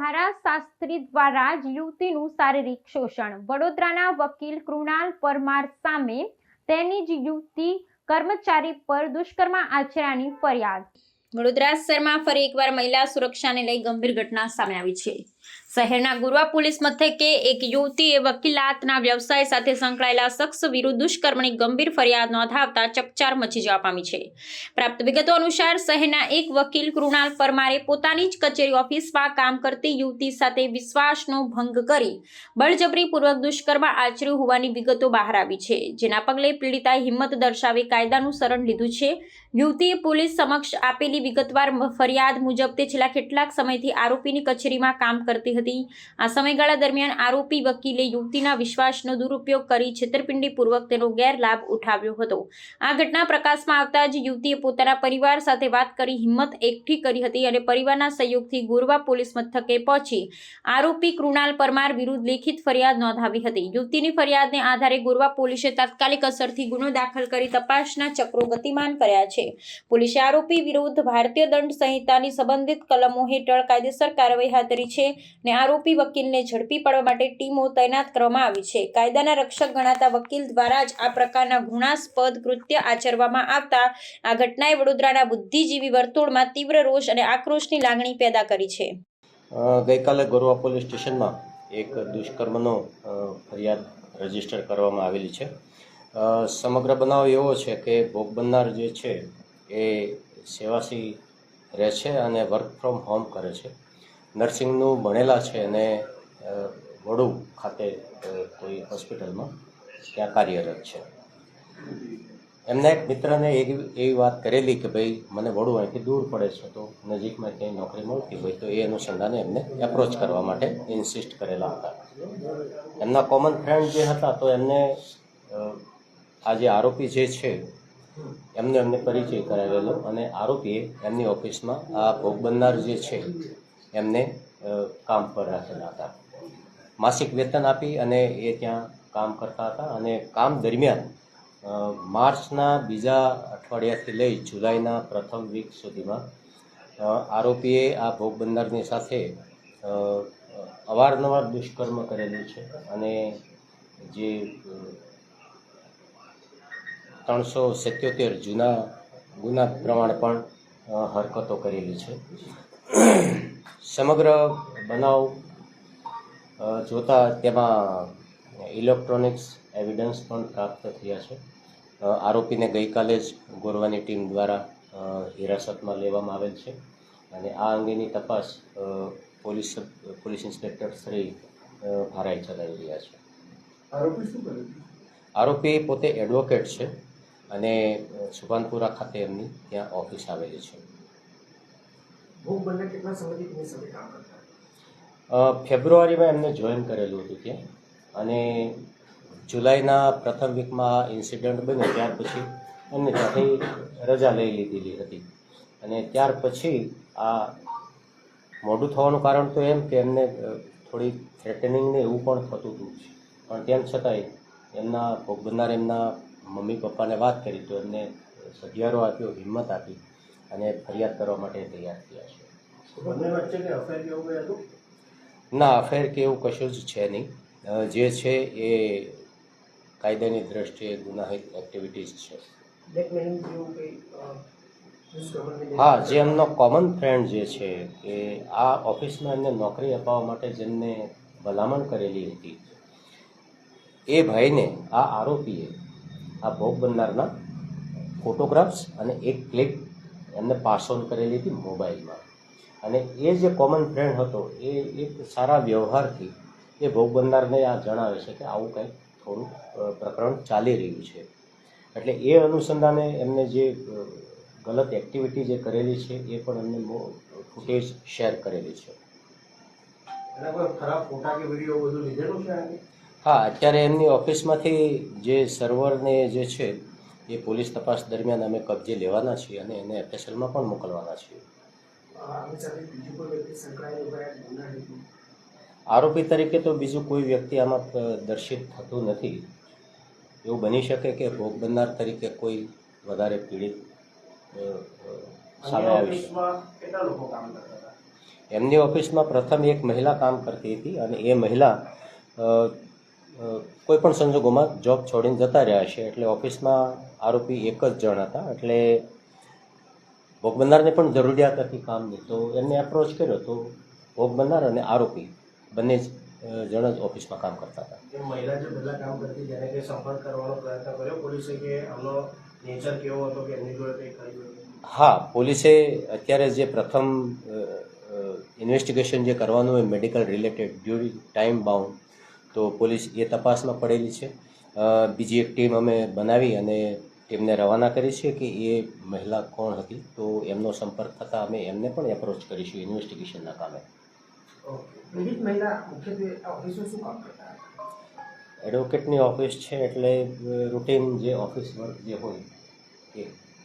ધારા શાસ્ત્રી દ્વારા જ યુવતીનું શારીરિક શોષણ. વડોદરાના વકીલ કૃણાલ પરમાર સામે તેની જ યુવતી કર્મચારી પર દુષ્કર્મ આચર્યાની ફરિયાદ. વડોદરા શહેરમાં ફરી એકવાર મહિલા સુરક્ષાને લઈ ગંભીર ઘટના સામે આવી છે. શહેરના ગુરવા પોલીસ મથકે એક યુવતીએ વકીલાતના વ્યવસાય સાથે સંકળાયેલા શખ્સ વિરુદ્ધ દુષ્કર્મની ગંભીર ફરિયાદ નોંધાવતા ચકચાર મચી જવા પામી છે. પ્રાપ્ત વિગતો અનુસાર શહેરના એક વકીલ કૃણાલ પરમારે પોતાની જ કચેરી ઓફિસમાં કામ કરતી યુવતી સાથે વિશ્વાસનો ભંગ કરી બળજબરીપૂર્વક દુષ્કર્મ આચર્યું હોવાની વિગતો બહાર આવી છે, જેના પગલે પીડિતાએ હિંમત દર્શાવી કાયદાનું શરણ લીધું છે. યુવતીએ પોલીસ સમક્ષ આપેલી વિગતવાર ફરિયાદ મુજબ તે છેલ્લા કેટલાક સમયથી આરોપીની કચેરીમાં કામ કરતી હતી. આ સમયગાળા દરમિયાન આરોપી વકીલે યુવતીના વિશ્વાસનો દુરુપયોગ કરી છેતરપિંડીપૂર્વક તેનો ગેરલાભ ઉઠાવ્યો હતો. આ ઘટના પ્રકાશમાં આવતા જ યુવતીએ પોતાના પરિવાર સાથે વાત કરી હિંમત એકઠી કરી હતી અને પરિવારના સહયોગથી ગોરવા પોલીસ મથકે પહોંચી આરોપી કૃણાલ પરમાર વિરુદ્ધ લેખિત ફરિયાદ નોંધાવી હતી. યુવતીની ફરિયાદને આધારે ગોરવા પોલીસે તાત્કાલિક અસરથી ગુનો દાખલ કરી તપાસના ચક્રો ગતિમાન કર્યા છે. પોલીસે આરોપી વિરુદ્ધ ભારતીય દંડ સંહિતાની સંબંધિત કલમો હેઠળ કાયદેસર કાર્યવાહી હાથ ધરી છે અને આરોપી વકીલને ઝડપી પાડવા માટે ટીમો તૈનાત કરવામાં આવી છે. કાયદાના રક્ષક ગણાતા વકીલ દ્વારા જ આ પ્રકારના ઘૃણાસ્પદ કૃત્ય આચરવામાં આવતા આ ઘટનાએ વડોદરાના બુદ્ધિજીવી વર્તુળમાં તીવ્ર રોષ અને આક્રોશની લાગણી પેદા કરી છે. ગઈકાલે ગોરવા પોલીસ સ્ટેશનમાં એક દુષ્કર્મનો ફરિયાદ રજીસ્ટર કરવામાં આવેલી છે. સમગ્ર બનાવ એવો છે કે ભોગ બનનાર જે છે એ સેવાસી રહે છે અને વર્ક ફ્રોમ હોમ કરે છે. નર્સિંગનું ભણેલા છે અને વડુ ખાતે કોઈ હોસ્પિટલમાં ત્યાં કાર્યરત છે. એમના એક મિત્રને એવી વાત કરેલી કે ભાઈ મને વડુ અહીંથી દૂર પડે છે, તો નજીકમાં ક્યાંય નોકરી મળતી હોય તો એ અનુસંધાને એમને એપ્રોચ કરવા માટે ઇન્સિસ્ટ કરેલા હતા. એમના કોમન ફ્રેન્ડ જે હતા તો એમને આ જે આરોપી જે છે એમને પરિચય કરાવેલો અને આરોપીએ એમની ઓફિસમાં આ ભોગ બનનાર જે છે એમને કામ પર રાખેલા હતા. માસિક વેતન આપી અને એ ત્યાં કામ કરતા હતા અને કામ દરમિયાન માર્ચના બીજા અઠવાડિયાથી લઈ જુલાઈના પ્રથમ વીક સુધીમાં આરોપીએ આ ભોગ બનનારની સાથે અવારનવાર દુષ્કર્મ કરેલું છે અને જે 377 જૂના ગુના પ્રમાણે પણ હરકતો કરેલી છે. સમગ્ર બનાવ જોતા તેમાં ઇલેક્ટ્રોનિક્સ એવિડન્સ પણ પ્રાપ્ત થયા છે. આરોપીને ગઈકાલે જ ગોરવાની ટીમ દ્વારા હિરાસતમાં લેવામાં આવેલ છે અને આ અંગેની તપાસ પોલીસ ઇન્સ્પેક્ટર શ્રી ભારાઈ ચલાવી રહ્યા છે. આરોપી શું કરે છે? આરોપી પોતે એડવોકેટ છે અને સુભાનપુરા ખાતે એમની ત્યાં ઓફિસ આવેલી છે. ભોગ બનનાર કેટલા સમયથી તેની સાથે કામ કરતા? ફેબ્રુઆરીમાં એમને જોઈન કરેલું હતું ત્યાં અને જુલાઈના પ્રથમ વીકમાં ઇન્સિડન્ટ બન્યો ત્યાર પછી એમને ત્યાંથી રજા લઈ લીધેલી હતી અને ત્યાર પછી આ મોડું થવાનું કારણ તો એમ કે એમને થોડી થ્રેટનિંગ ને એવું પણ થતું હતું, પણ તેમ છતાંય એમના ભોગ બનનાર એમના મમ્મી પપ્પાને વાત કરી તો એમને સધિયારો આપ્યો, હિંમત આપી અને ફરિયાદ કરવા માટે તૈયાર થયા છે. બંને વચ્ચે કે અફેર કેવું કંઈ હતું? ના, અફેર કે એવું કશું જ છે નહીં. જે છે એ કાયદાની દ્રષ્ટિએ ગુનાહિત એક્ટિવિટીઝ છે. હા, જે એમનો કોમન ફ્રેન્ડ જે છે કે આ ઓફિસમાં એમને નોકરી અપાવવા માટે જેમને ભલામણ કરેલી હતી એ ભાઈને આ આરોપીએ આ ભોગ બનનારના ફોટોગ્રાફ્સ અને એક ક્લિપ એમને પાસ ઓન કરેલી હતી મોબાઈલમાં અને એ જે કોમન ફ્રેન્ડ હતો એ એક સારા વ્યવહારથી એ ભોગ બનનારને આ જણાવે છે કે આવું કંઈક થોડું પ્રકરણ ચાલી રહ્યું છે. એટલે એ અનુસંધાને એમને જે ગલત એક્ટિવિટી જે કરેલી છે એ પણ એમને ફૂટેજ શેર કરેલી છે. એના કોઈ ખરાબ ફોટા કે વિડીયો બધું લીધેલું છે? હા, અત્યારે એમની ઓફિસમાંથી જે સર્વરને જે છે એ પોલીસ તપાસ દરમિયાન અમે કબજે લેવાના છીએ અને એને એફએસએલમાં પણ મોકલવાના છીએ. આરોપી તરીકે તો બીજું કોઈ વ્યક્તિ આમાં દર્શિત થતું નથી. એવું બની શકે કે ભોગ બનનાર તરીકે કોઈ વધારે પીડિત સામે આવી શકે. એમની ઓફિસમાં પ્રથમ એક મહિલા કામ કરતી હતી અને એ મહિલા કોઈ પણ સંજોગોમાં જોબ છોડીને જતા રહ્યા છે. એટલે ઓફિસમાં આરોપી એક જ જણ હતા. એટલે ભોગ બનનારને પણ જરૂરિયાત હતી કામની, તો એમને એપ્રોચ કર્યો તો ભોગ બનનાર અને આરોપી બંને જણ જ ઓફિસમાં કામ કરતા હતા. એ મહિલા જે પહેલા કામ કરતી તેને કંઈ સંપર્ક કરવાનો પ્રયત્ન કર્યો પોલીસે કે આમનો નેચર કેવો હતો કે એમની જોડે કંઈ કર્યું? હા, પોલીસે અત્યારે જે પ્રથમ ઇન્વેસ્ટિગેશન જે કરવાનું હોય medical related during time bound, તો પોલીસ એ તપાસમાં પડેલી છે. બીજી એક ટીમ અમે બનાવી અને ટીમને રવાના કરી છે કે એ મહિલા કોણ હતી, તો એમનો સંપર્ક થતાં અમે એમને પણ એપ્રોચ કરીશું ઇન્વેસ્ટિગેશનના કામે. પીડિત મહિલા મુખ્યત્વે આ ઓફિસમાં શું કામ કરતા? એડવોકેટની ઓફિસ છે એટલે રૂટીન જે ઓફિસ વર્ક જે હોય એ